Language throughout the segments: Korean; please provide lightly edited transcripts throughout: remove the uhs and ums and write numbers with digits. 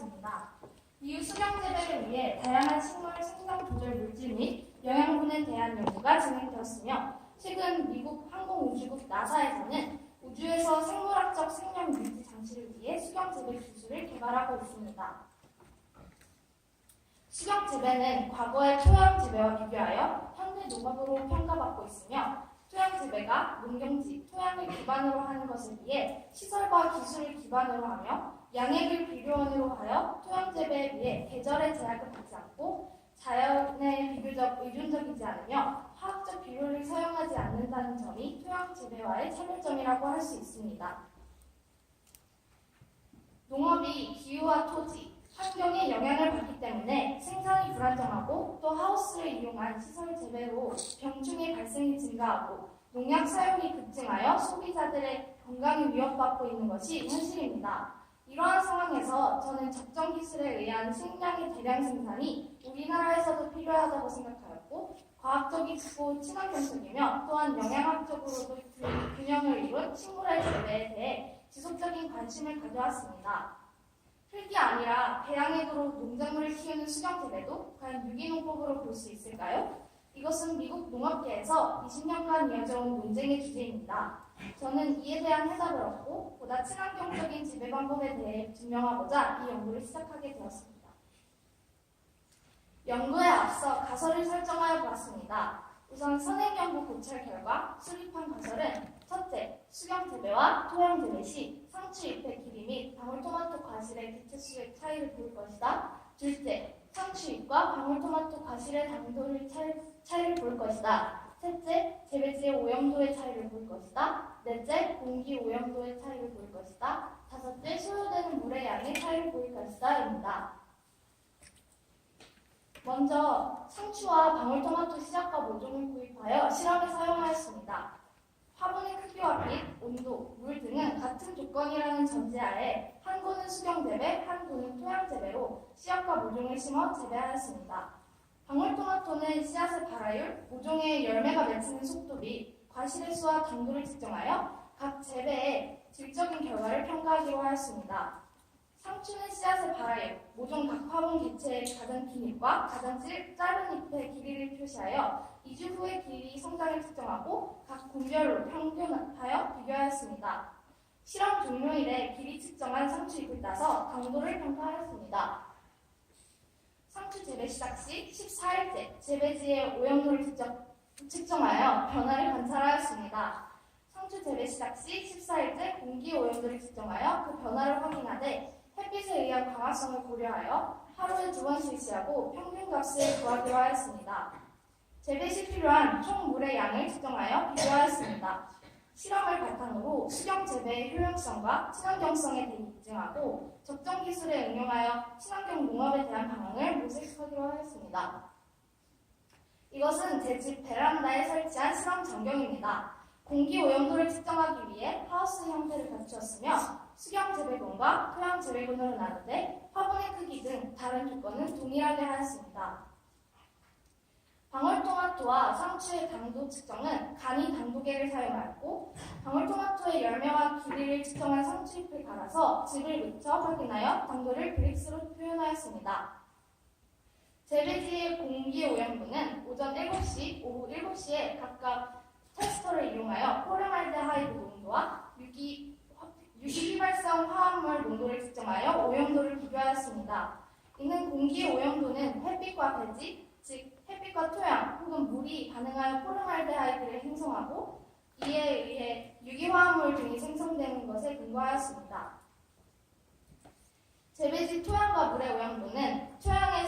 하였습니다. 이후 수경 재배를 위해 다양한 식물 생장 조절 물질 및 영양분에 대한 연구가 진행되었으며 최근 미국 항공우주국 나사에서는 우주에서 생물학적 생명 유지 장치를 위해 수경 재배 기술을 개발하고 있습니다. 수경 재배는 과거의 토양 재배와 비교하여 현대 농업으로 평가받고 있으며 토양 재배가 농경지, 토양을 기반으로 하는 것에 비해 시설과 기술을 기반으로 하며 양액을 비료원으로 하여 토양 재배에 비해 계절의 제약을 받지 않고 자연에 비교적 의존적이지 않으며 화학적 비료를 사용하지 않는다는 점이 토양 재배와의 차별점이라고 할 수 있습니다. 농업이 기후와 토지, 환경에 영향을 받기 때문에 생산이 불안정하고 또 하우스를 이용한 시설 재배로 병충해 발생이 증가하고 농약 사용이 급증하여 소비자들의 건강이 위협받고 있는 것이 현실입니다. 이러한 상황에서 저는 적정 기술에 의한 식량의 대량 생산이 우리나라에서도 필요하다고 생각하였고 과학적이고 친환경적이며 또한 영양학적으로도 균형을 이룬 식물의 재배에 대해 지속적인 관심을 가져왔습니다. 흙이 아니라 배양액으로 농작물을 키우는 수경 재배도 과연 유기농법으로 볼 수 있을까요? 이것은 미국 농업계에서 20년간 이어져온 논쟁의 주제입니다. 저는 이에 대한 해답을 얻고 보다 친환경적인 재배 방법에 대해 증명하고자 이 연구를 시작하게 되었습니다. 연구에 앞서 가설을 설정하여 보았습니다. 우선 선행연구 고찰 결과 수립한 가설은 첫째, 수경 재배와 토양 재배 시 상추 잎의 길이 및 방울토마토 과실의 개체 수의 차이를 볼 것이다. 둘째, 상추 잎과 방울토마토 과실의 당도의 차이를 볼 것이다. 셋째, 재배지의 오염도의 차이를 볼 것이다. 넷째, 공기 오염도의 차이를 볼 것이다. 다섯째, 소요되는 물의 양의 차이를 볼 것이다.입니다. 먼저 상추와 방울토마토 씨앗과 모종을 구입하여 실험에 사용하였습니다. 화분의 크기와 빛, 온도, 물 등은 같은 조건이라는 전제하에 한 구는 수경 재배, 한 구는 토양 재배로 씨앗과 모종을 심어 재배하였습니다. 방울토마토는 씨앗의 발화율, 모종의 열매가 맺히는 속도 및 과실의 수와 당도를 측정하여 각 재배의 질적인 결과를 평가하기로 하였습니다. 상추는 씨앗의 발화율, 모종 각 화분 개체의 가장 긴 잎과 가장 짧은 잎의 길이를 표시하여 2주 후의 길이 성장을 측정하고 각 군별로 평균하여 비교하였습니다. 실험 종료일에 길이 측정한 상추 잎을 따서 당도를 평가하였습니다. 상추 재배 시작 시 14일째 재배지의 오염도를 측정하여 변화를 관찰하였습니다. 상추 재배 시작 시 14일째 공기 오염도를 측정하여 그 변화를 확인하되 햇빛에 의한 강화성을 고려하여 하루에 2번 실시하고 평균값을 구하기로 하였습니다. 재배 시 필요한 총 물의 양을 측정하여 비교하였습니다. 실험을 바탕으로 수경 재배의 효용성과 친환경성에 대해 입증하고 적정 기술에 응용하여 친환경 농업에 대한 방향을 모색하기로 하였습니다. 이것은 제 집 베란다에 설치한 실험 전경입니다. 공기 오염도를 측정하기 위해 하우스 형태를 갖추었으며 수경 재배군과 토양 재배군으로 나누되 화분의 크기 등 다른 조건은 동일하게 하였습니다. 방울토마토와 상추의 당도 측정은 간이 당도계를 사용하였고 방울토마토의 열매와 길이를 측정한 상추잎을 갈아서 즙을 묻혀 확인하여 당도를 브릭스로 표현하였습니다. 재배지의 공기 오염도는 오전 7시, 오후 7시에 각각 테스터를 이용하여 포름알데하이드 농도와 유기휘발성 화합물 농도를 측정하여 오염도를 비교하였습니다. 이는 공기 오염도는 햇빛과 배지, 즉 햇빛과 토양 혹은 물이 반응하여 포름알데하이드를 생성하고 이에 의해 유기화합물 등이 생성되는 것에 근거하였습니다. 재배지 토양과 물의 오염도는 토양의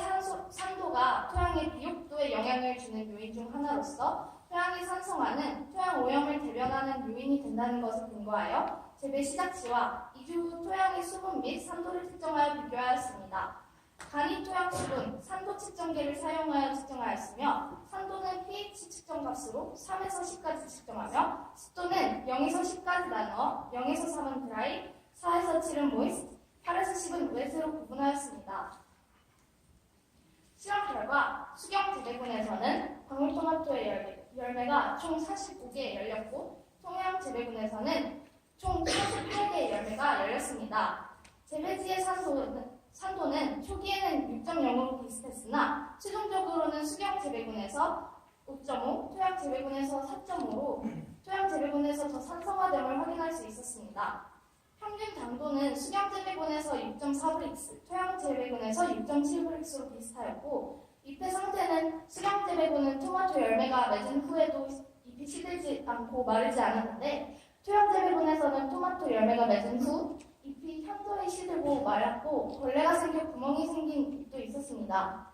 산도가 토양의 비옥도에 영향을 주는 요인 중 하나로서 토양의 산성화는 토양 오염을 대변하는 요인이 된다는 것을 근거하여 재배 시작 시와 2주 후 토양의 수분 및 산도를 측정하여 비교하였습니다. 간이 토양 수분, 산도 측정기를 사용하여 측정하였으며 산도는 pH 측정값으로 3에서 10까지 측정하며 습도는 0에서 10까지 나누어 0에서 3은 드라이, 4에서 7은 모이스트, 8에서 10은 웨트로 구분하였습니다. 실험 결과 수경 재배군에서는 방울토마토의 열매가 총 49개 열렸고 토양 재배군에서는 총 48개의 열매가 열렸습니다. 재배지의 산도는 초기에는 6.0으로 비슷했으나 최종적으로는 수경재배군에서 5.5, 토양재배군에서 4.5로 토양재배군에서 더 산성화됨을 확인할 수 있었습니다. 평균 당도는 수경재배군에서 6.4브릭스, 토양재배군에서 6.7브릭스로 비슷하였고 잎의 상태는 수경재배군은 토마토 열매가 맺은 후에도 잎이 시들지 않고 마르지 않았는데 토양재배군에서는 토마토 열매가 맺은 후 잎이 현저히 시들고 말랐고 벌레가 생겨 구멍이 생긴 잎도 있었습니다.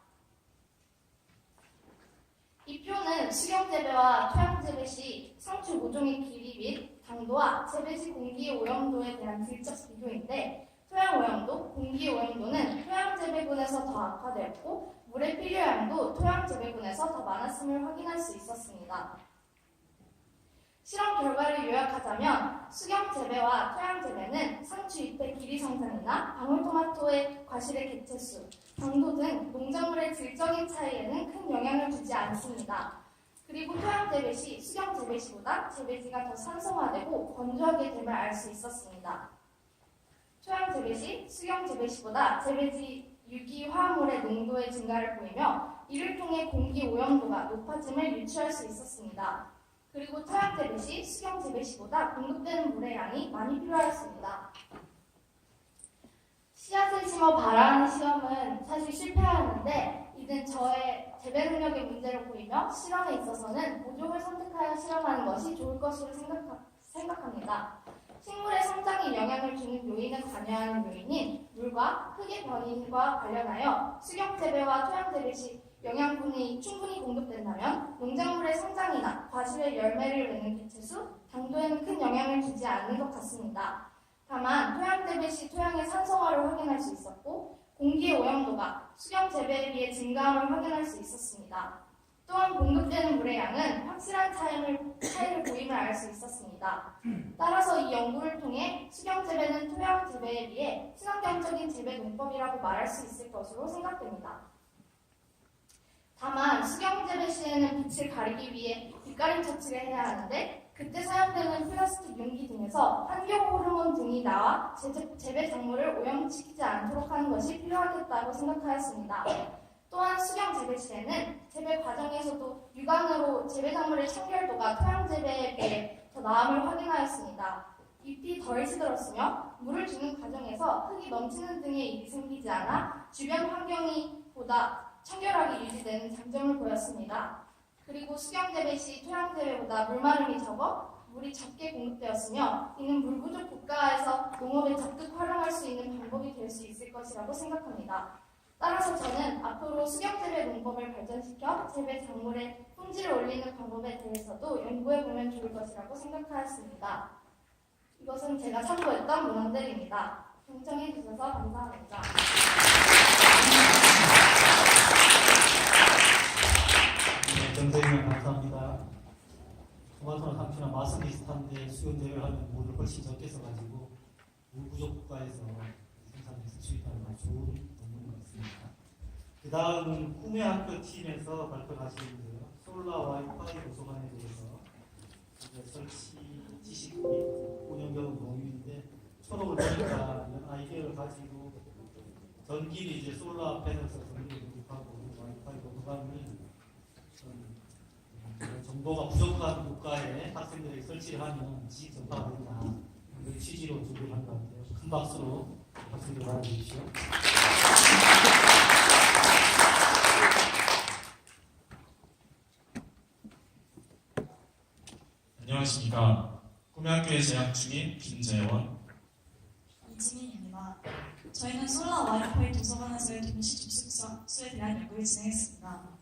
이 표는 수경재배와 토양재배 시 상추 모종의 길이 및 당도와 재배 시 공기의 오염도에 대한 질적 비교인데 토양 오염도, 공기 오염도는 토양재배군에서 더 악화되었고 물의 필요량도 토양재배군에서 더 많았음을 확인할 수 있었습니다. 실험 결과를 요약하자면 수경재배와 토양재배는 상추 잎의 길이 성장이나 방울토마토의 과실의 개체수, 당도 등 농작물의 질적인 차이에는 큰 영향을 주지 않습니다. 그리고 토양재배 시 수경재배 시보다 재배지가 더 산성화되고 건조하게 됨을 알 수 있었습니다. 토양재배 시 수경재배 시보다 재배지 유기화합물의 농도의 증가를 보이며 이를 통해 공기 오염도가 높아짐을 유추할 수 있었습니다. 그리고 토양재배 시 수경재배 시보다 공급되는 물의 양이 많이 필요하였습니다. 씨앗을 심어 발화하는 시험은 사실 실패하였는데 이는 저의 재배 능력의 문제로 보이며 실험에 있어서는 모종을 선택하여 실험하는 것이 좋을 것으로 생각합니다. 식물의 성장에 영향을 주는 요인을 관여하는 요인인 물과 흙의 변이와 관련하여 수경재배와 토양재배 시 영양분이 충분히 공급된다면 농작물의 성장이나 과실의 열매를 맺는 개체수, 당도에는 큰 영향을 주지 않는 것 같습니다. 다만 토양재배 시 토양의 산성화를 확인할 수 있었고 공기의 오염도가 수경재배에 비해 증가함을 확인할 수 있었습니다. 또한 공급되는 물의 양은 확실한 차이를 보임을 알 수 있었습니다. 따라서 이 연구를 통해 수경재배는 토양재배에 비해 친환경적인 재배 농법이라고 말할 수 있을 것으로 생각됩니다. 다만 수경재배 시에는 빛을 가리기 위해 빛가림 처치를 해야 하는데 그때 사용되는 플라스틱 용기 등에서 환경 호르몬 등이 나와 재배 작물을 오염시키지 않도록 하는 것이 필요하겠다고 생각하였습니다. 또한 수경재배 시에는 재배 과정에서도 유관으로 재배 작물의 청결도가 토양재배에 비해 더 나음을 확인하였습니다. 잎이 덜 시들었으며 물을 주는 과정에서 흙이 넘치는 등의 일이 생기지 않아 주변 환경이 보다 청결하게 유지되는 장점을 보였습니다. 그리고 수경재배 시 토양재배보다 물마름이 적어 물이 적게 공급되었으며 이는 물 부족 국가에서 농업에 적극 활용할 수 있는 방법이 될 수 있을 것이라고 생각합니다. 따라서 저는 앞으로 수경재배 농법을 발전시켜 재배 작물의 품질을 올리는 방법에 대해서도 연구해보면 좋을 것이라고 생각하였습니다. 이것은 제가 참고했던 문헌들입니다. 경청해 주셔서 감사합니다. 정세희님 감사합니다. 토마토나 상추나 맛은 비슷한데 수경재배를 하면 물을 훨씬 적게 써가지고 물 부족 국가에서 생산해서 수입하는 건 좋은 논문 것 같습니다. 그 다음은 꿈의 학교 팀에서 발표하시는데요. 솔라 와이파이 도서관에 대해서 설치 지식 및 운영 경험 공유인데 초록을 보니까 이런 아이디어를 가지고 전기를 이제 솔라 패널에서 전기를 공급하고 와이파이 도서관을 정보가 부족한 국가에 학생들에게 설치를 하면 지식 전파가 된다. 그 취지로 준비를 한 것 같아요. 큰 박수로 학생들 받아주십시오. 안녕하십니까. 꿈의 학교에 재학 중인 김재원, 이지민입니다. 저희는 솔라 와이파이 도서관에서의 동시 접속수에 대한 연구를 진행했습니다.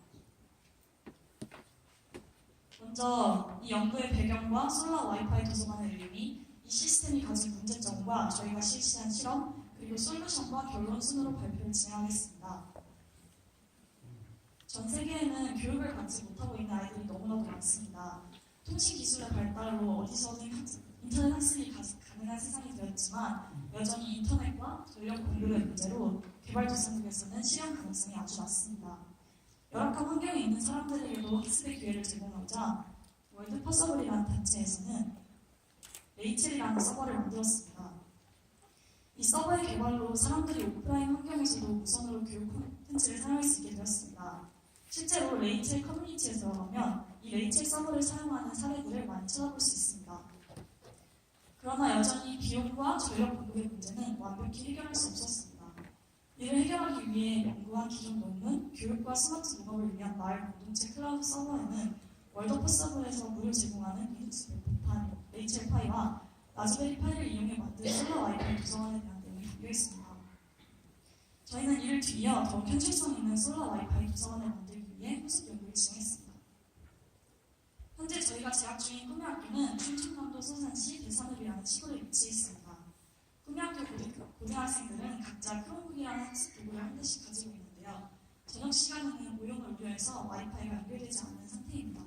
먼저 이 연구의 배경과 솔라 와이파이 도서관의 의미, 이 시스템이 가진 문제점과 저희가 실시한 실험, 그리고 솔루션과 결론 순으로 발표를 진행하겠습니다. 전 세계에는 교육을 받지 못하고 있는 아이들이 너무나도 많습니다. 통신기술의 발달로 어디서든 인터넷 학습이 가능한 세상이 되었지만 여전히 인터넷과 전력 공급의 문제로 개발도상국에서는 실현 가능성이 아주 낮습니다. 열악한 환경에 있는 사람들에게도 학습의 기회를 제공하자 월드 퍼서블이라는 단체에서는 레이첼이라는 서버를 만들었습니다. 이 서버의 개발로 사람들이 오프라인 환경에서도 무선으로 교육 콘텐츠를 사용할 수 있게 되었습니다. 실제로 레이첼 커뮤니티에 들어가면 이 레이첼 서버를 사용하는 사례들을 많이 찾아볼 수 있습니다. 그러나 여전히 비용과 전력 공급의 문제는 완벽히 해결할 수 없었습니다. 이를 해결하기 위해 연구한 기존 논문, 교육과 스마트 농업을 위한 마을 공동체 클라우드 서버에는 월드오프 서버에서 무료 제공하는 리눅스 웹판 레이첼 파이와 라즈베리 파이를 이용해 만든 솔라 와이파이 구성안에 대한 내용이 담겨 있습니다. 저희는 이를 뒤이어 더욱 현실성 있는 솔라 와이파이 구성안을 만들기 위해 후속 연구를 진행했습니다. 현재 저희가 재학 중인 꿈의학교는 충청남도 소산시 대산읍이라는 시골에 위치해 있습니다. 꿈의학교 고등학생들은 각자 크롬북이라는 학습 도구를 한 대씩 가지고 있는데요. 저녁 시간에는 오용을 우려해서 와이파이가 연결되지 않는 상태입니다.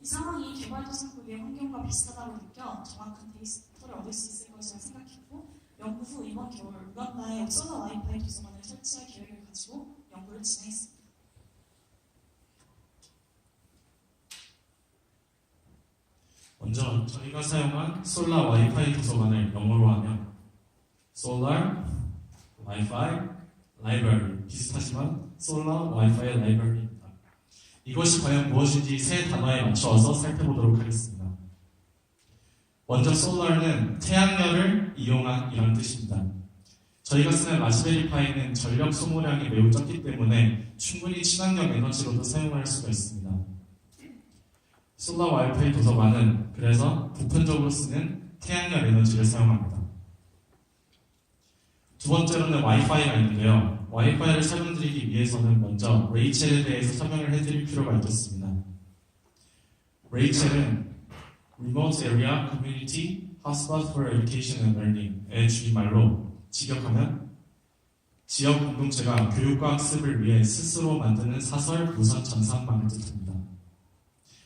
이 상황이 개발도상국의 환경과 비슷하다고 느껴 정확한 데이터를 얻을 수 있을 것이라 생각했고 연구 후 이번 겨울 우간다에 솔라 와이파이 도서관을 설치할 계획을 가지고 연구를 진행했습니다. 먼저 저희가 사용한 솔라 와이파이 도서관을 영어로 하면 Solar Wi-Fi Library, 비슷하지만 Solar Wi-Fi Library입니다. 이것이 과연 무엇인지 세 단어에 맞춰서 살펴보도록 하겠습니다. 먼저 Solar는 태양열을 이용한 이란 뜻입니다. 저희가 쓰는 라즈베리 파이는 전력 소모량이 매우 적기 때문에 충분히 친환경 에너지로도 사용할 수가 있습니다. 솔라 와이파이 도서관은 그래서 보편적으로 쓰는 태양열 에너지를 사용합니다. 두 번째로는 와이파이가 있는데요. 와이파이를 설명드리기 위해서는 먼저 레이첼에 대해서 설명을 해드릴 필요가 있겠습니다. 레이첼은 Remote Area Community Hotspot for Education and Learning의 줄임말로 직역하면 지역 공동체가 교육과 학습을 위해 스스로 만드는 사설 무선 전산망을 뜻합니다.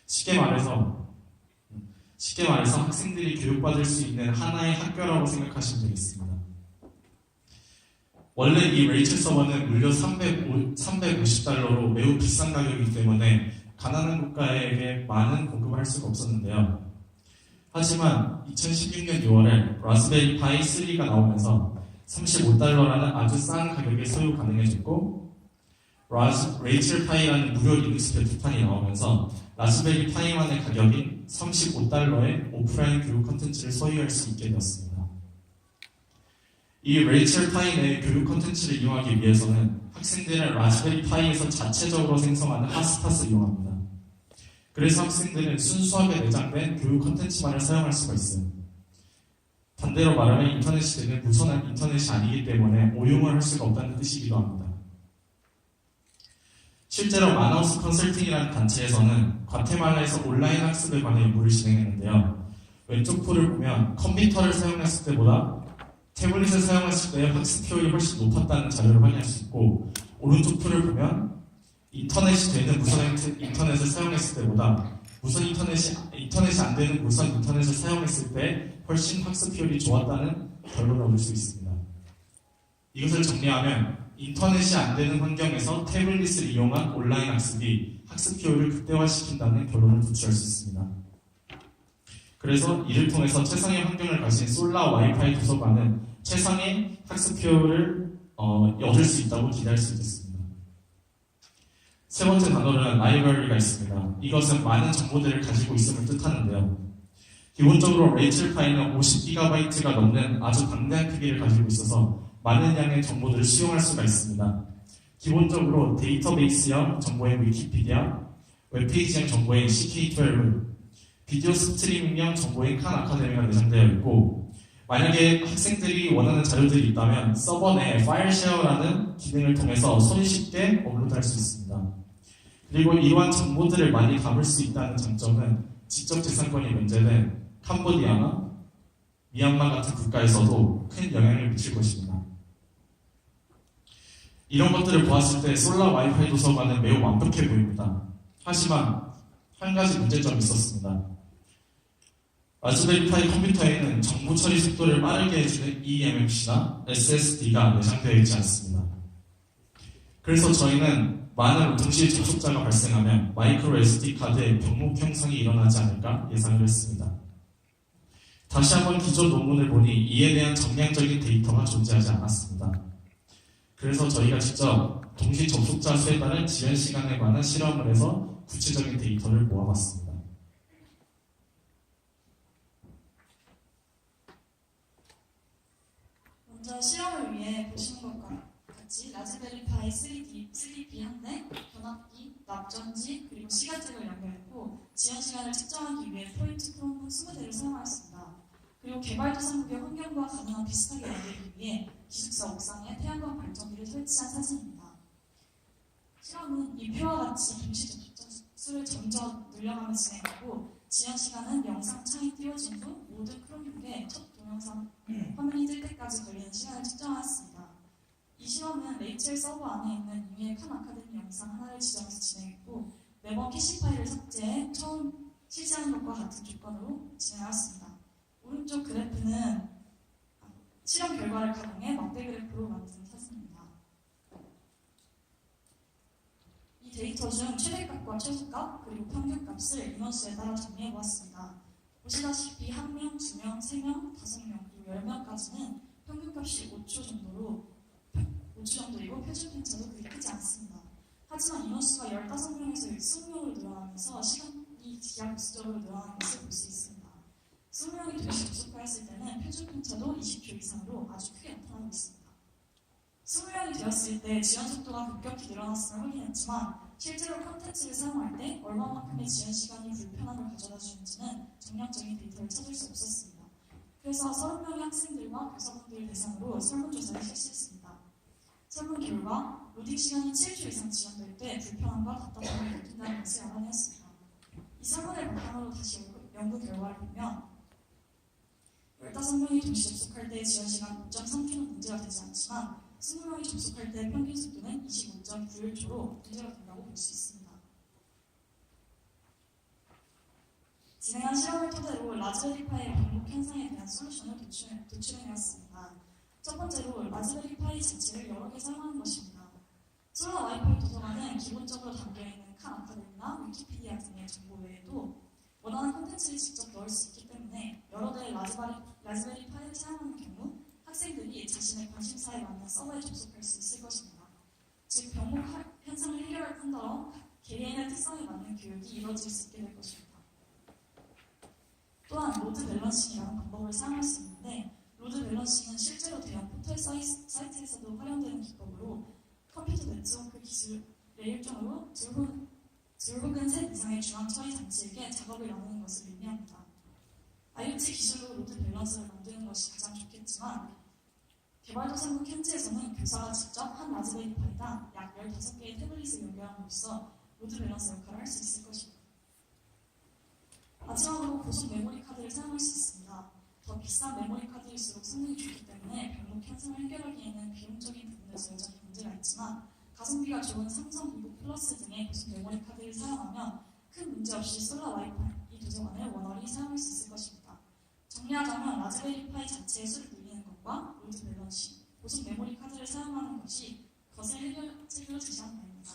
쉽게 말해서 학생들이 교육받을 수 있는 하나의 학교라고 생각하시면 되겠습니다. 원래 이 레이첼 서버는 무려 $350로 매우 비싼 가격이기 때문에 가난한 국가에게 많은 공급을 할 수가 없었는데요. 하지만 2016년 6월에 라즈베리 파이 3가 나오면서 $35라는 아주 싼 가격에 소유 가능해졌고 레이첼 파이라는 무료 리눅스 배포판이 나오면서 라즈베리 파이만의 가격인 $35에 오프라인 교육 콘텐츠를 소유할 수 있게 되었습니다. 이 레이첼 파이 내 교육 콘텐츠를 이용하기 위해서는 학생들은 라즈베리 파이에서 자체적으로 생성하는 핫스팟을 이용합니다. 그래서 학생들은 순수하게 내장된 교육 콘텐츠만을 사용할 수가 있어요. 반대로 말하면 인터넷 시대는 무선한 인터넷이 아니기 때문에 오용을 할 수가 없다는 뜻이기도 합니다. 실제로 마나우스 컨설팅이라는 단체에서는 과테말라에서 온라인 학습에 관한 연구를 진행했는데요. 왼쪽 표를 보면 컴퓨터를 사용했을 때보다 태블릿을 사용했을 때 학습 효율이 훨씬 높았다는 자료를 확인할 수 있고 오른쪽 표를 보면 인터넷이 되는 무선 인터넷을 사용했을 때보다 인터넷이 안 되는 무선 인터넷을 사용했을 때 훨씬 학습 효율이 좋았다는 결론을 얻을 수 있습니다. 이것을 정리하면 인터넷이 안 되는 환경에서 태블릿을 이용한 온라인 학습이 학습 효율을 극대화시킨다는 결론을 도출할 수 있습니다. 그래서 이를 통해서 최상의 환경을 가진 솔라 와이파이 도서관은 최상의 학습 효율을 얻을 수 있다고 기대할 수 있겠습니다. 세 번째 단어로는 라이브러리가 있습니다. 이것은 많은 정보들을 가지고 있음을 뜻하는데요. 기본적으로 레이첼 파이는 50GB가 넘는 아주 방대한 크기를 가지고 있어서 많은 양의 정보들을 수용할 수가 있습니다. 기본적으로 데이터베이스형 정보인 위키피디아, 웹페이지형 정보인 CK12, 비디오 스트리밍형 정보인 칸 아카데미가 내장되어 있고 만약에 학생들이 원하는 자료들이 있다면 서버 내 파일 쉐어라는 기능을 통해서 손쉽게 업로드할 수 있습니다. 그리고 이러한 정보들을 많이 담을 수 있다는 장점은 지적재산권이 문제된 캄보디아나 미얀마 같은 국가에서도 큰 영향을 미칠 것입니다. 이런 것들을 보았을 때 솔라 와이파이 도서관은 매우 완벽해 보입니다. 하지만 한 가지 문제점이 있었습니다. 라즈베리 파이 컴퓨터에는 정보 처리 속도를 빠르게 해주는 eMMC나 SSD가 내장되어 있지 않습니다. 그래서 저희는 많은 동시에 접속자가 발생하면 마이크로 SD 카드의 병목 형성이 일어나지 않을까 예상을 했습니다. 다시 한번 기존 논문을 보니 이에 대한 정량적인 데이터가 존재하지 않았습니다. 그래서 저희가 직접 동시 접속자 수에 따른 지연 시간에 관한 실험을 해서 구체적인 데이터를 모아봤습니다. 먼저 실험을 위해 보시는 것과 같이 라즈베리파이 3D 한 대, 변압기, 납전지, 그리고 시간잭을 연결했고 지연 시간을 측정하기 위해 포인트 크롬북 20대를 사용하였습니다. 그리고 개발도상국의 환경과 가능한 비슷하게 만들기 위해 기숙사 옥상에 태양광 발전기를 설치한 사진입니다. 실험은 이 표와 같이 동시 접속자 수를 점점 늘려가며 진행했고 지연 시간은 영상 창이 띄워진 후 모든 크롬북에 첫 동영상 화면이 뜰 때까지 걸리는 시간을 측정하였습니다. 이 실험은 레이첼 서버 안에 있는 이미의 칸 아카데미 영상 하나를 지정해서 진행했고 매번 캐시 파일을 삭제해 처음 실시하는 것과 같은 조건으로 진행하였습니다. 오른쪽 그래프는 실험 결과를 가공해 막대 그래프로 만든 사진입니다. 이 데이터 중 최대값과 최소값 그리고 평균값을 인원수에 따라 정리해 보았습니다. 보시다시피 1명, 2명, 3명, 5명, 그리고 10명까지는 평균값이 5초 정도이고 표준 편차도 그리 크지 않습니다. 하지만 인원수가 15명에서 20명으로 늘어나면서 시간이 기하급수적으로 늘어나는 것을 볼 수 있습니다. 20명이 동시 접속하였을 때는 표준 편차도 20초 이상으로 아주 크게 나타나고 있습니다. 20명이 되었을 때 지연 속도가 급격히 늘어났음을 확인했지만 실제로 콘텐츠를 사용할 때 얼마만큼의 지연 시간이 불편함을 가져다 주는지는 정량적인 데이터를 찾을 수 없었습니다. 그래서 30명의 학생들과 교사분들 대상으로 설문조사를 실시했습니다. 설문 결과 로딩 시간이 7초 이상 지연될 때 불편함과 답답함을 느낀다는 것을 알아냈습니다. 이 설문을 바탕으로 다시 연구 결과를 보면 15명이 동시 접속할 때 지연 시간 5.3초는 문제가 되지 않지만 20명이 접속할 때 평균 속도는 25.91초로 문제가 된다고 볼 수 있습니다. 진행한 실험을 토대로 라즈베리파이의 반복 현상에 대한 솔루션을 도출해내었습니다. 첫 번째로 라즈베리파이 자체를 여러 개 사용하는 것입니다. 솔라 와이파이 도서관은 기본적으로 담겨있는 칸 아카데미나 위키피디아 등의 정보 외에도 원하는 콘텐츠를 직접 넣을 수 있기 때문에 여러 대의 라즈베리파이를 사용하는 경우 학생들이 자신의 관심사에 맞는 서버에 접속할 수 있을 것입니다. 즉, 병목 현상을 해결할 뿐더러 개개인의 특성에 맞는 교육이 이루어질 수 있게 될 것입니다. 또한 로드 밸런싱이라는 방법을 사용할 수 있는데 로드 밸런싱은 실제로 대형 포털 사이트에서도 활용되는 기법으로 컴퓨터 네트워크 기술의 일종으로 둘 혹은 셋 이상의 중앙 처리 장치에게 작업을 나누는 것을 의미합니다. IoT 기술로 로드 밸런스를 만드는 것이 가장 좋겠지만 개발도상국 현지에서는 교사가 직접 한 라즈베리파이당 약 15개의 태블릿을 연결함으로써 로드 밸런스 역할을 할 수 있을 것입니다. 마지막으로 고속 메모리 카드를 사용할 수 있습니다. 더 비싼 메모리 카드일수록 성능이 좋기 때문에 병목 현상을 해결하기에는 비용적인 부분에서 여전히 문제가 있지만 가성비가 좋은 삼성, 미국 플러스 등의 고속 메모리 카드를 사용하면 큰 문제 없이 솔라 와이파이 도서관을 원활히 사용할 수 있을 것입니다. 정리하자면 라즈베리파이 자체의 수를 늘리는 것과 로드 밸런싱, 고속 메모리 카드를 사용하는 것이 것을 해결책으로 제시한 바입니다.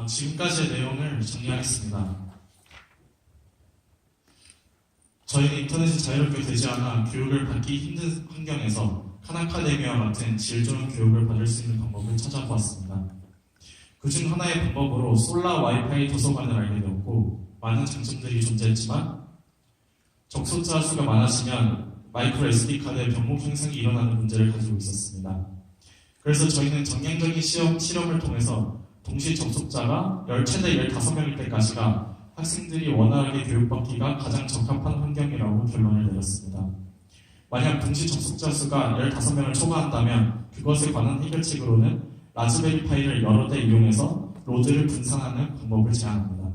지금까지의 내용을 정리하겠습니다. 저희는 인터넷이 자유롭게 되지 않아 교육을 받기 힘든 환경에서 칸 아카데미와 같은 질 좋은 교육을 받을 수 있는 방법을 찾아보았습니다. 그중 하나의 방법으로 솔라 와이파이 도서관을 알게 되었고 많은 장점들이 존재했지만 접속자 수가 많아지면 마이크로 SD카드의 병목 형성이 일어나는 문제를 가지고 있었습니다. 그래서 저희는 정량적인 실험을 통해서 동시 접속자가 최대 15명일 때까지가 학생들이 원활하게 교육받기가 가장 적합한 환경이라고 결론을 내렸습니다. 만약 동시 접속자 수가 15명을 초과한다면 그것에 관한 해결책으로는 라즈베리파이를 여러 대 이용해서 로드를 분산하는 방법을 제안합니다.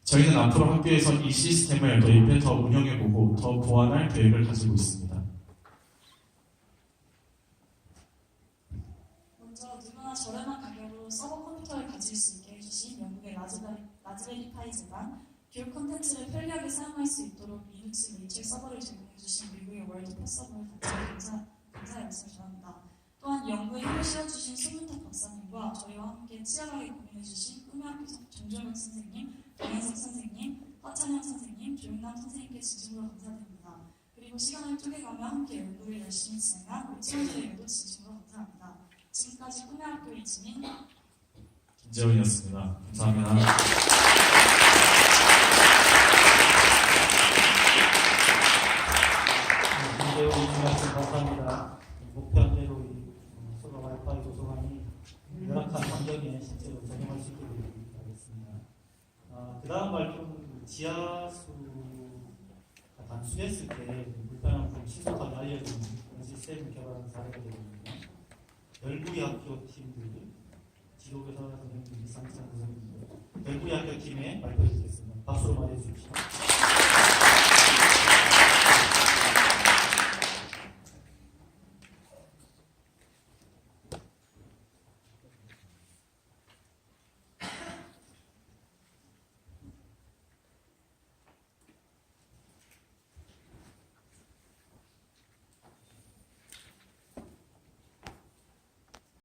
저희는 앞으로 학교에서 이 시스템을 도입해 더 운영해보고 더 보완할 계획을 가지고 있습니다. 먼저 누구나 저렴한 가격으로 서버 컴퓨터를 가질 수 있게 해주신 영국의 라즈베리파이 재단, 교육 콘텐츠를 편리하게 사용할 수 있도록 리눅스 레이첼 서버를 제공해주신 미국의 월드 포서블 단체에 감사의 말씀을 전합니다. 또한 연구에 힘을 실어주신 손문탁 박사님과 저희와 함께 치열하게 고민해주신 꿈의학교 정종혁 선생님, 정현석 선생님, 화찬영 선생님, 조용남 선생님께 진심으로 감사드립니다. 그리고 시간을 쪼개가며 함께 연구를 열심히 진행한 우리 친구들에게도 진심으로 감사합니다. 지금까지 꿈의학교 이지민, 김재훈이었습니다. 감사합니다. 김재훈 말씀 감사합니다. 목표한 대로 소가 와이파이 도서관이 열악한 환경에 실제로 적용할 수 있게 되길 바라겠습니다. 그 다음 발표는 지하수가 단순했을 때 불편함을 좀 신속하게 알려주는 그런 시스템을 개발하는 사례가 되거든요. 열구리 학교 팀들, 지도교사 선생님들이 상승한 선생님들, 열구리 학교 팀의 발표를